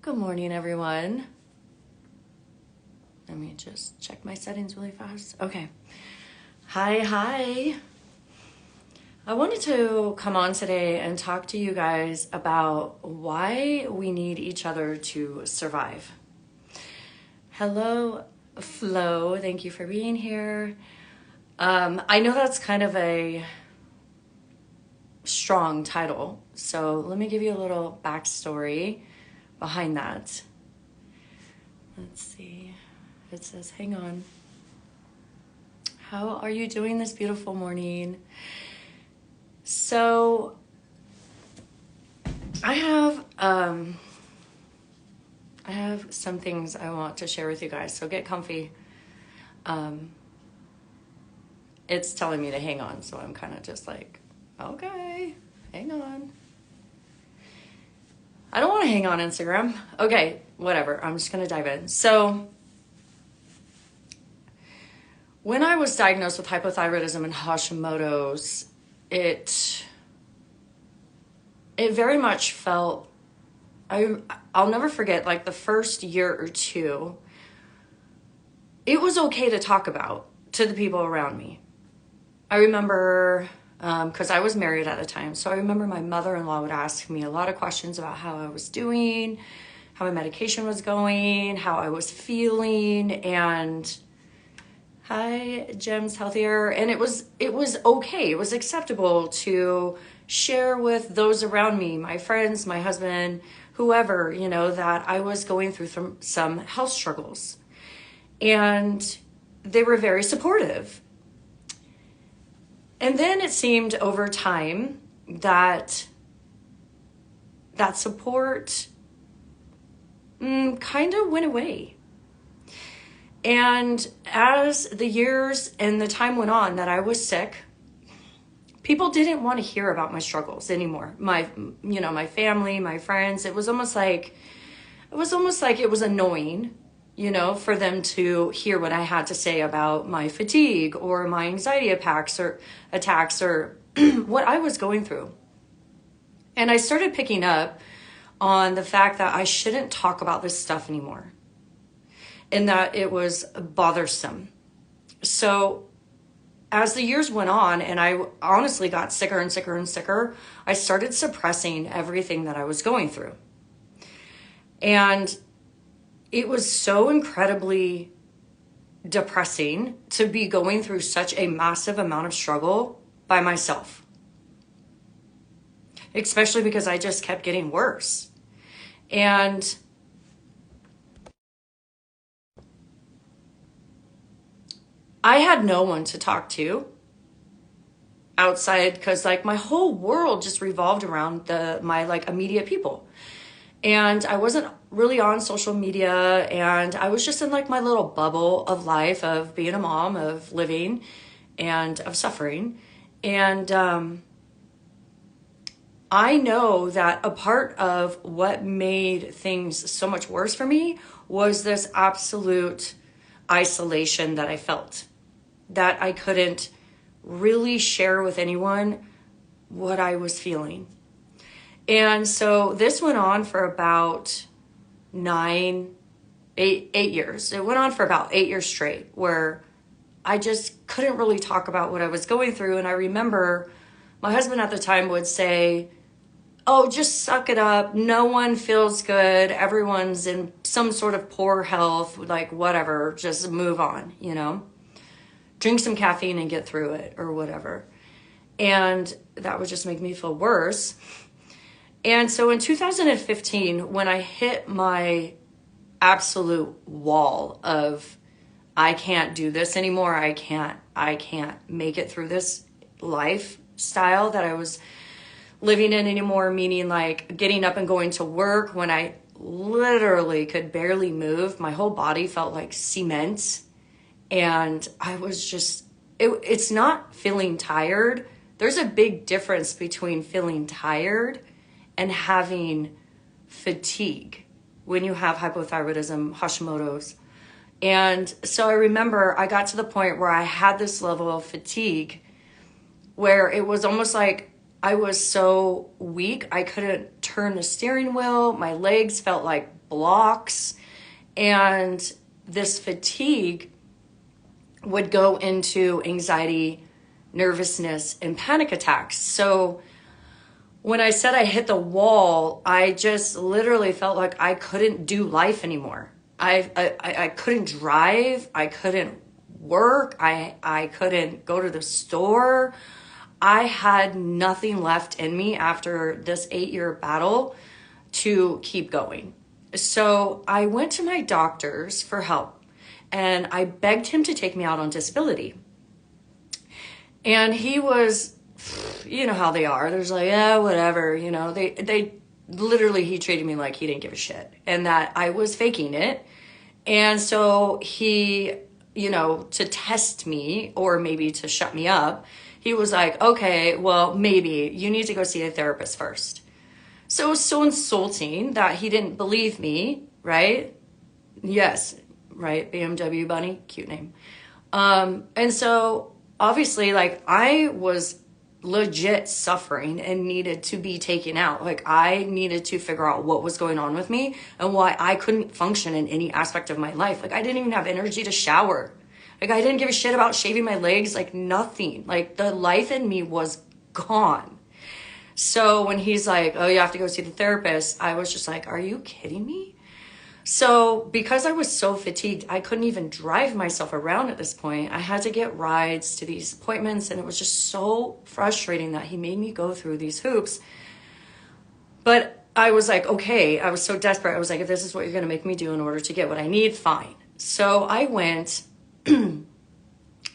Good morning, everyone. Let me just check my settings really fast. Okay. Hi. I wanted to come on today and talk to you guys about why we need each other to survive. Hello, Flo. Thank you for being here. I know that's kind of a strong title, so let me give you a little backstory behind that. Let's see. It says, hang on. How are you doing this beautiful morning? So I have some things I want to share with you guys, so get comfy. It's telling me to hang on, so I'm kind of just like, okay, hang on. I don't want to hang on Instagram. Okay, whatever. I'm just going to dive in. So when I was diagnosed with hypothyroidism and Hashimoto's, it very much felt, I'll never forget, like the first year or two, it was okay to talk about to the people around me. I remember, because I was married at the time, so I remember my mother-in-law would ask me a lot of questions about how I was doing, how my medication was going, how I was feeling, and hi, Jem's Healthier. And it was okay. It was acceptable to share with those around me, my friends, my husband, whoever, that I was going through some health struggles. And they were very supportive. And then it seemed over time that support kind of went away. And as the years and the time went on that I was sick, people didn't want to hear about my struggles anymore. My family, my friends, it was almost like it was annoying, for them to hear what I had to say about my fatigue or my anxiety attacks or what I was going through. And I started picking up on the fact that I shouldn't talk about this stuff anymore, and that it was bothersome. So as the years went on and I honestly got sicker and sicker and sicker, I started suppressing everything that I was going through. And it was so incredibly depressing to be going through such a massive amount of struggle by myself, especially because I just kept getting worse. And I had no one to talk to outside, because my whole world just revolved around my immediate people. And I wasn't really on social media, and I was just in my little bubble of life, of being a mom, of living, and of suffering. And I know that a part of what made things so much worse for me was this absolute isolation that I felt, that I couldn't really share with anyone what I was feeling. And so this went on for about 8 years. It went on for about 8 years straight, where I just couldn't really talk about what I was going through. And I remember my husband at the time would say, oh, just suck it up. No one feels good. Everyone's in some sort of poor health, whatever, just move on, drink some caffeine and get through it or whatever. And that would just make me feel worse. And so in 2015, when I hit my absolute wall of, I can't do this anymore, I can't make it through this lifestyle that I was living in anymore, meaning getting up and going to work when I literally could barely move. My whole body felt like cement. And I was just, it's not feeling tired. There's a big difference between feeling tired and having fatigue when you have hypothyroidism, Hashimoto's. And so I remember I got to the point where I had this level of fatigue where it was almost like I was so weak, I couldn't turn the steering wheel. My legs felt like blocks, and this fatigue would go into anxiety, nervousness, and panic attacks. So when I said I hit the wall, I just literally felt like I couldn't do life anymore. I couldn't drive. I couldn't work. I couldn't go to the store. I had nothing left in me after this 8-year battle to keep going. So I went to my doctors for help, and I begged him to take me out on disability. And he was, you know how they are. There's like, yeah, whatever. You know, they literally, he treated me like he didn't give a shit and that I was faking it. And so he, you know, to test me or maybe to shut me up, he was like, okay, well, maybe you need to go see a therapist first. So it was so insulting that he didn't believe me, right? Yes, right, BMW Bunny, cute name. And so obviously, like, I was legit suffering and needed to be taken out. Like, I needed to figure out what was going on with me and why I couldn't function in any aspect of my life. Like, I didn't even have energy to shower. Like, I didn't give a shit about shaving my legs, like nothing. Like, the life in me was gone. So when he's like, oh, you have to go see the therapist, I was just like, are you kidding me? So because I was so fatigued, I couldn't even drive myself around at this point. I had to get rides to these appointments, and it was just so frustrating that he made me go through these hoops. But I was like, okay, I was so desperate. I was like, if this is what you're going to make me do in order to get what I need, fine. So I went and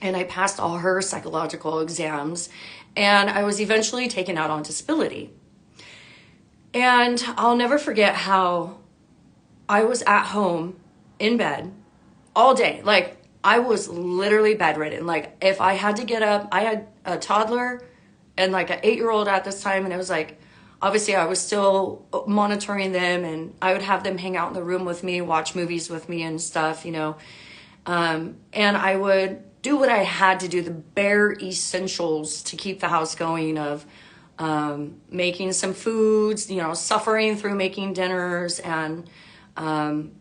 I passed all her psychological exams, and I was eventually taken out on disability. And I'll never forget how I was at home in bed all day. Like, I was literally bedridden. Like, if I had to get up, I had a toddler and like an 8-year-old at this time. And it was like, obviously I was still monitoring them, and I would have them hang out in the room with me, watch movies with me and stuff, you know. And I would do what I had to do, the bare essentials to keep the house going of making some foods, you know, suffering through making dinners, and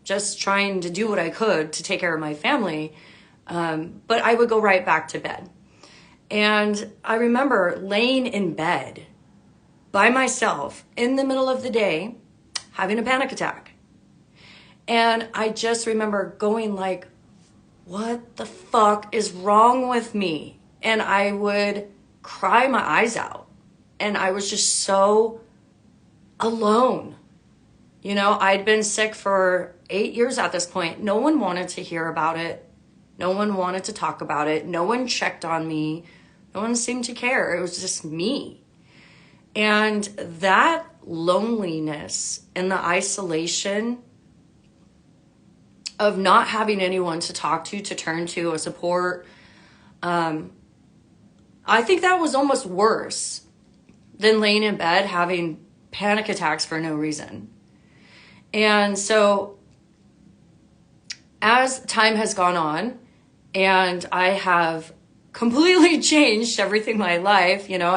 just trying to do what I could to take care of my family. But I would go right back to bed. And I remember laying in bed by myself in the middle of the day, having a panic attack. And I just remember going like, what the fuck is wrong with me? And I would cry my eyes out. And I was just so alone. You know, I'd been sick for 8 years at this point. No one wanted to hear about it. No one wanted to talk about it. No one checked on me. No one seemed to care. It was just me. And that loneliness and the isolation of not having anyone to talk to turn to, a support, I think that was almost worse than laying in bed having panic attacks for no reason. And so as time has gone on and I have completely changed everything in my life, you know,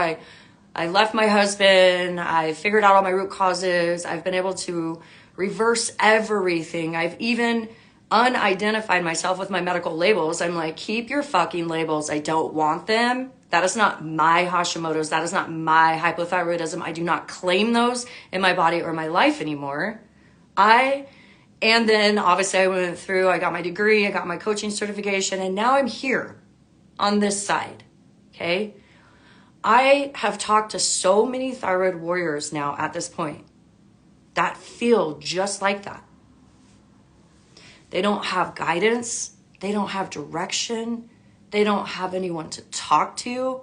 I left my husband, I figured out all my root causes, I've been able to reverse everything. I've even unidentified myself with my medical labels. I'm like, keep your fucking labels. I don't want them. That is not my Hashimoto's. That is not my hypothyroidism. I do not claim those in my body or my life anymore. And then obviously I went through, I got my degree, I got my coaching certification, and now I'm here on this side. Okay. I have talked to so many thyroid warriors now at this point that feel just like that. They don't have guidance. They don't have direction. They don't have anyone to talk to.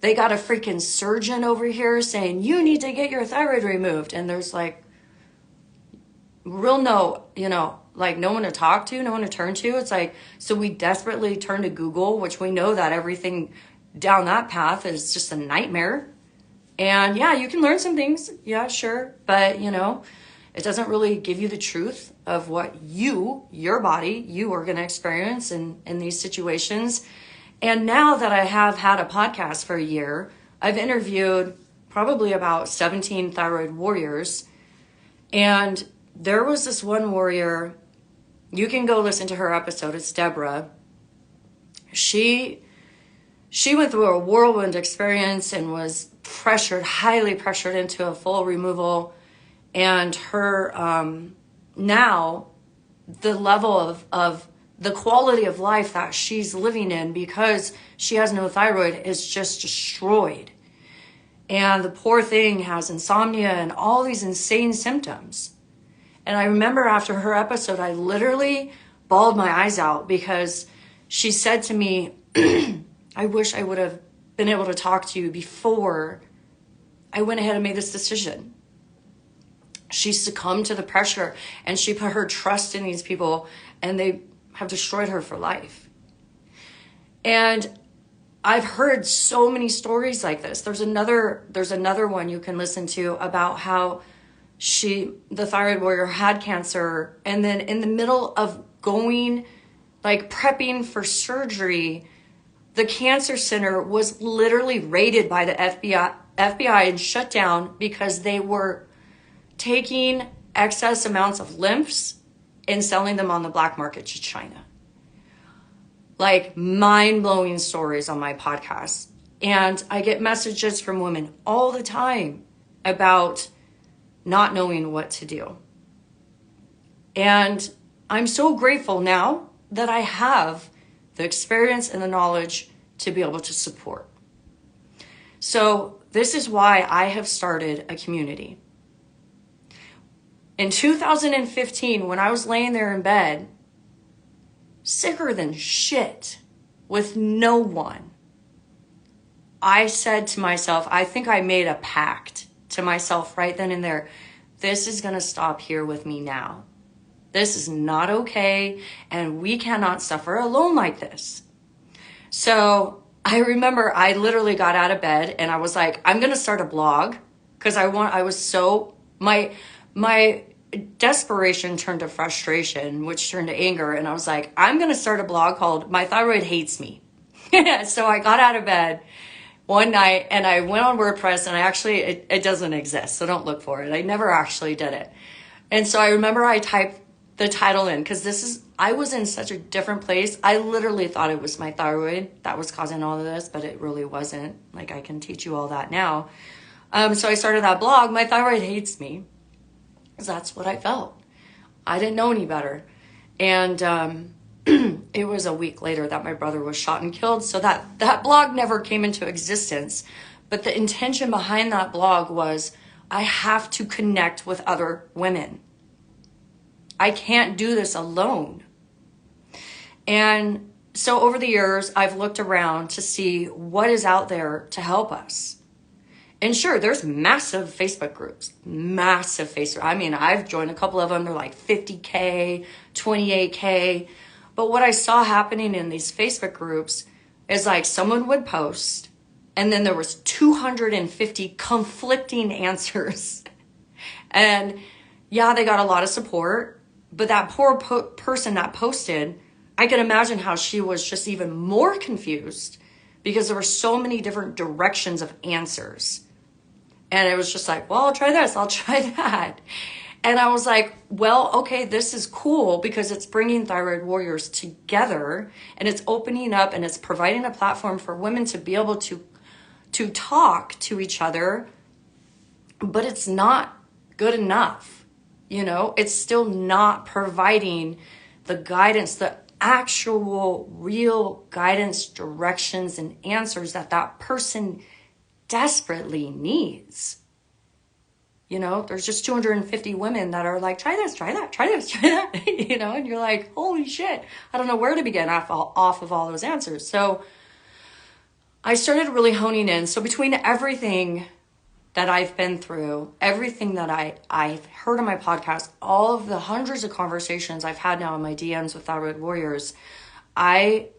They got a freaking surgeon over here saying, you need to get your thyroid removed. And there's like, like no one to talk to, no one to turn to. It's like, so we desperately turn to Google, which we know that everything down that path is just a nightmare. And yeah, you can learn some things. Yeah, sure. But you know, it doesn't really give you the truth of what your body, you are going to experience in these situations. And now that I have had a podcast for a year, I've interviewed probably about 17 thyroid warriors. And there was this one warrior, you can go listen to her episode, it's Deborah. She went through a whirlwind experience and was highly pressured into a full removal. And her, now, the level of the quality of life that she's living in because she has no thyroid is just destroyed. And the poor thing has insomnia and all these insane symptoms. And I remember after her episode, I literally bawled my eyes out because she said to me, I wish I would have been able to talk to you before I went ahead and made this decision. She succumbed to the pressure and she put her trust in these people and they have destroyed her for life. And I've heard so many stories like this. There's another one you can listen to about how the thyroid warrior had cancer, and then in the middle of going, like prepping for surgery, the cancer center was literally raided by the FBI and shut down because they were taking excess amounts of lymphs and selling them on the black market to China. Like mind-blowing stories on my podcast. And I get messages from women all the time about not knowing what to do. And I'm so grateful now that I have the experience and the knowledge to be able to support. So this is why I have started a community. In 2015, when I was laying there in bed, sicker than shit, with no one, I said to myself, I think I made a pact to myself right then and there. This is going to stop here with me now. This is not okay, and we cannot suffer alone like this. So I remember I literally got out of bed and I was like, I'm going to start a blog because my desperation turned to frustration, which turned to anger. And I was like, I'm going to start a blog called My Thyroid Hates Me. So I got out of bed one night and I went on WordPress, and it doesn't exist. So don't look for it. I never actually did it. And so I remember I typed the title in because I was in such a different place. I literally thought it was my thyroid that was causing all of this, but it really wasn't. Like, I can teach you all that now. So I started that blog, My Thyroid Hates Me. That's what I felt. I didn't know any better. And it was a week later that my brother was shot and killed. So that blog never came into existence. But the intention behind that blog was I have to connect with other women. I can't do this alone. And so over the years, I've looked around to see what is out there to help us. And sure, there's massive Facebook groups, massive Facebook. I mean, I've joined a couple of them. They're like 50K, 28K. But what I saw happening in these Facebook groups is like someone would post and then there was 250 conflicting answers. And yeah, they got a lot of support, but that poor person that posted, I can imagine how she was just even more confused because there were so many different directions of answers. And it was just like, well, I'll try this, I'll try that. And I was like, well, okay, this is cool because it's bringing thyroid warriors together and it's opening up and it's providing a platform for women to be able to talk to each other, but it's not good enough. You know, it's still not providing the guidance, the actual real guidance, directions, and answers that person desperately needs. You know, there's just 250 women that are like, try this, try that, try this, try that, you know, and you're like, holy shit, I don't know where to begin off of all those answers. So I started really honing in. So between everything that I've been through, everything that I've heard on my podcast, all of the hundreds of conversations I've had now in my DMs with thyroid warriors, I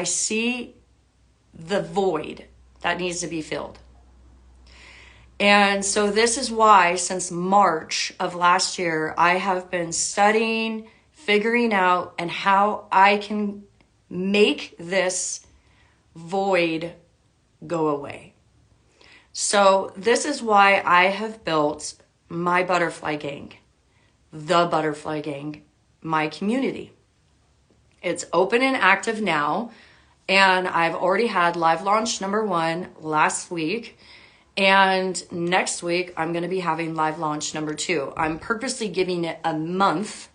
see the void that needs to be filled. And so this is why since March of last year, I have been studying, figuring out, and how I can make this void go away. So this is why I have built my butterfly gang. the Butterfly Gang, my community. It's open and active now, and I've already had live launch number 1 last week, and next week I'm going to be having live launch number 2. I'm purposely giving it a month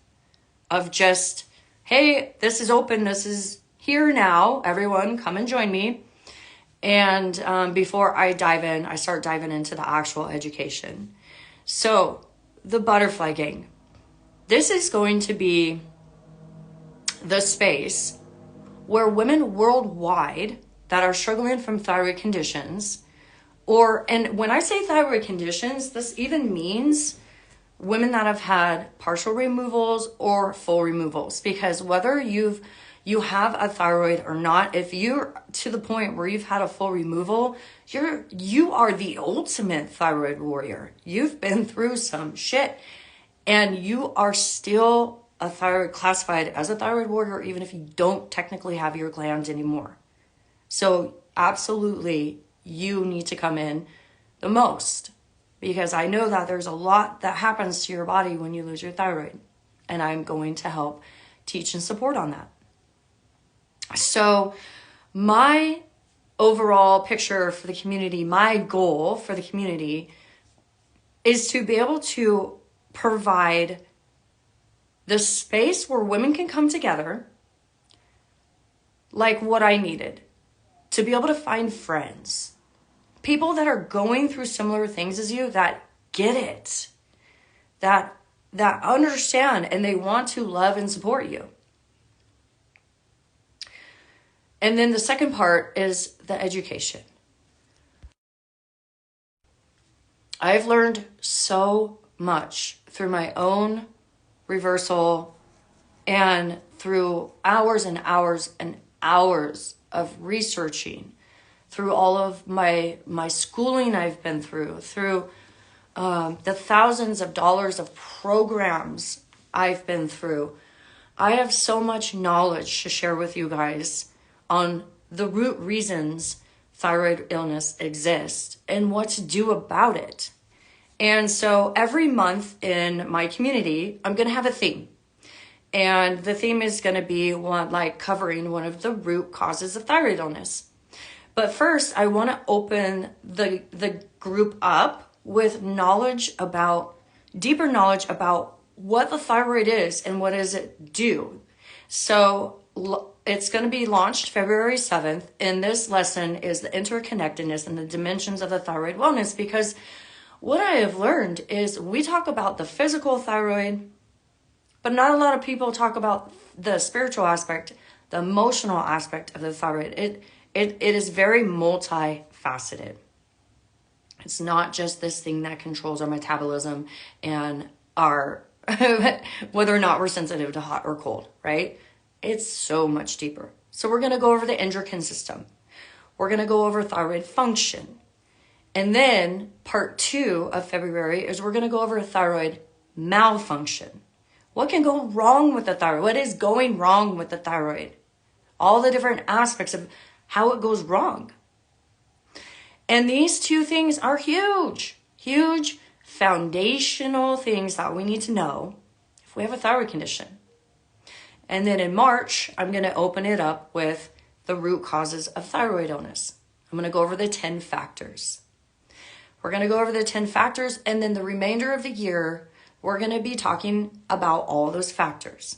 of just, hey, this is open, this is here now, everyone come and join me. And before I start diving into the actual education. So the Butterfly Gang, this is going to be the space where women worldwide that are struggling from thyroid conditions, and when I say thyroid conditions, this even means women that have had partial removals or full removals, because whether you have a thyroid or not, if you're to the point where you've had a full removal, you are the ultimate thyroid warrior. You've been through some shit, and you are still classified as a thyroid warrior, even if you don't technically have your glands anymore. So absolutely, you need to come in the most, because I know that there's a lot that happens to your body when you lose your thyroid, and I'm going to help teach and support on that. So my overall picture for the community, my goal for the community, is to be able to provide the space where women can come together, like what I needed, to be able to find friends, people that are going through similar things as you, that get it, that understand, and they want to love and support you. And then the second part is the education. I've learned so much through my own reversal and through hours and hours and hours of researching, through all of my schooling I've been through the thousands of dollars of programs I've been through. I have so much knowledge to share with you guys on the root reasons thyroid illness exists and what to do about it. And so every month in my community, I'm going to have a theme. And the theme is going to be covering one of the root causes of thyroid illness. But first, I want to open the group up with deeper knowledge about what the thyroid is and what does it do. So it's going to be launched February 7th, and this lesson is the interconnectedness and the dimensions of the thyroid wellness, because what I have learned is we talk about the physical thyroid, but not a lot of people talk about the spiritual aspect, the emotional aspect of the thyroid. It is very multifaceted. It's not just this thing that controls our metabolism and our whether or not we're sensitive to hot or cold, right? It's so much deeper. So we're going to go over the endocrine system. We're going to go over thyroid function. And then part 2 of February is we're going to go over thyroid malfunction. What can go wrong with the thyroid? What is going wrong with the thyroid? All the different aspects of how it goes wrong. And these 2 things are huge foundational things that we need to know if we have a thyroid condition. And then in March, I'm going to open it up with the root causes of thyroid illness. I'm going to go over the 10 factors. We're going to go over the 10 factors, and then the remainder of the year, we're going to be talking about all those factors.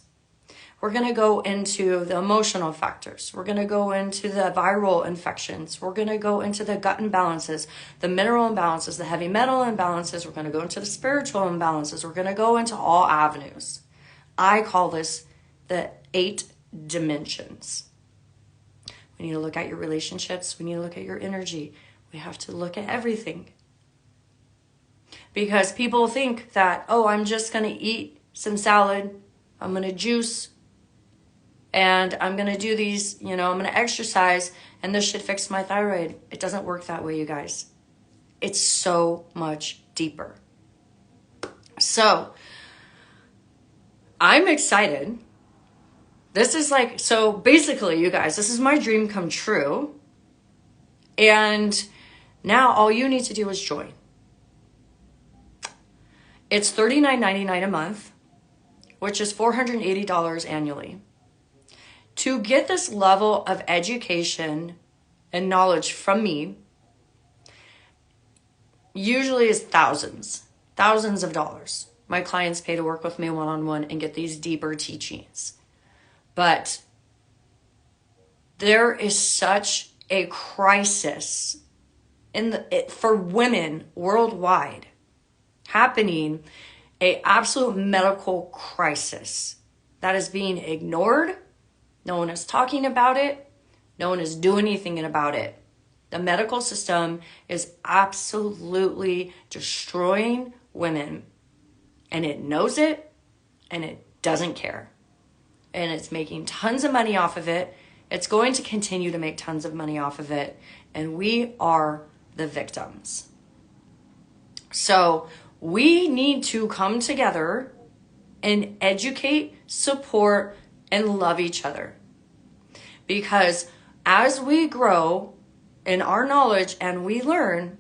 We're going to go into the emotional factors. We're going to go into the viral infections. We're going to go into the gut imbalances, the mineral imbalances, the heavy metal imbalances. We're going to go into the spiritual imbalances. We're going to go into all avenues. I call this the 8 dimensions. We need to look at your relationships. We need to look at your energy. We have to look at everything. Because people think that, oh, I'm just going to eat some salad. I'm going to juice. And I'm going to do these, I'm going to exercise. And this should fix my thyroid. It doesn't work that way, you guys. It's so much deeper. So, I'm excited. This is so basically, you guys, this is my dream come true. And now all you need to do is join. It's $39.99 a month. which is $480 annually. To get this level of education and knowledge from me usually is thousands of dollars. My clients pay to work with me one-on-one and get these deeper teachings. But there is such a crisis for women worldwide happening, a absolute medical crisis that is being ignored. No one is talking about it. No one is doing anything about it. The medical system is absolutely destroying women, and it knows it, and it doesn't care. And it's making tons of money off of it. It's going to continue to make tons of money off of it, and we are the victims. So we need to come together and educate, support, and love each other. Because as we grow in our knowledge and we learn,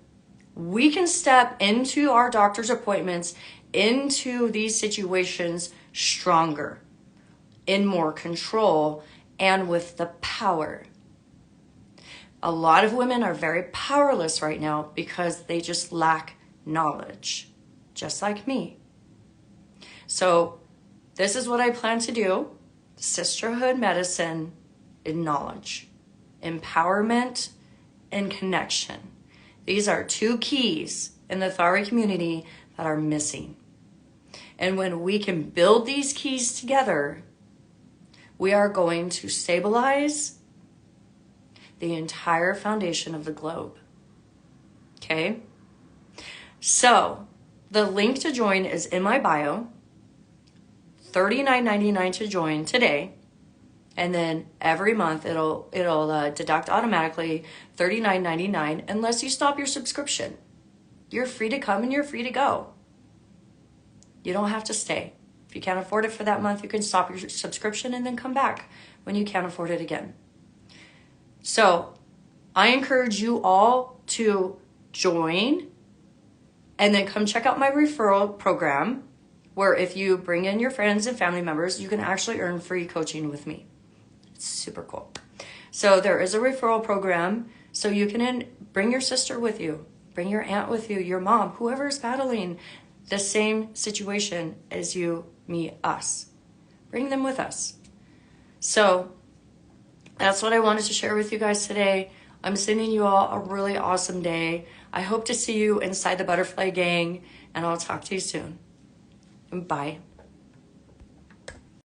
we can step into our doctor's appointments, into these situations stronger, in more control, and with the power. A lot of women are very powerless right now because they just lack knowledge, just like me. So this is what I plan to do: sisterhood medicine and knowledge, empowerment and connection. These are two keys in the thyroid community that are missing. And when we can build these keys together, we are going to stabilize the entire foundation of the globe. Okay? So, the link to join is in my bio. $39.99 to join today. And then every month it'll deduct automatically $39.99 unless you stop your subscription. You're free to come and you're free to go. You don't have to stay. If you can't afford it for that month, you can stop your subscription and then come back when you can't afford it again. So I encourage you all to join and then come check out my referral program, where if you bring in your friends and family members, you can actually earn free coaching with me. It's super cool. So there is a referral program, so you can bring your sister with you, bring your aunt with you, your mom, whoever is battling the same situation as you, me, us. Bring them with us. So that's what I wanted to share with you guys today. I'm sending you all a really awesome day. I hope to see you inside the Butterfly Gang, and I'll talk to you soon. Bye.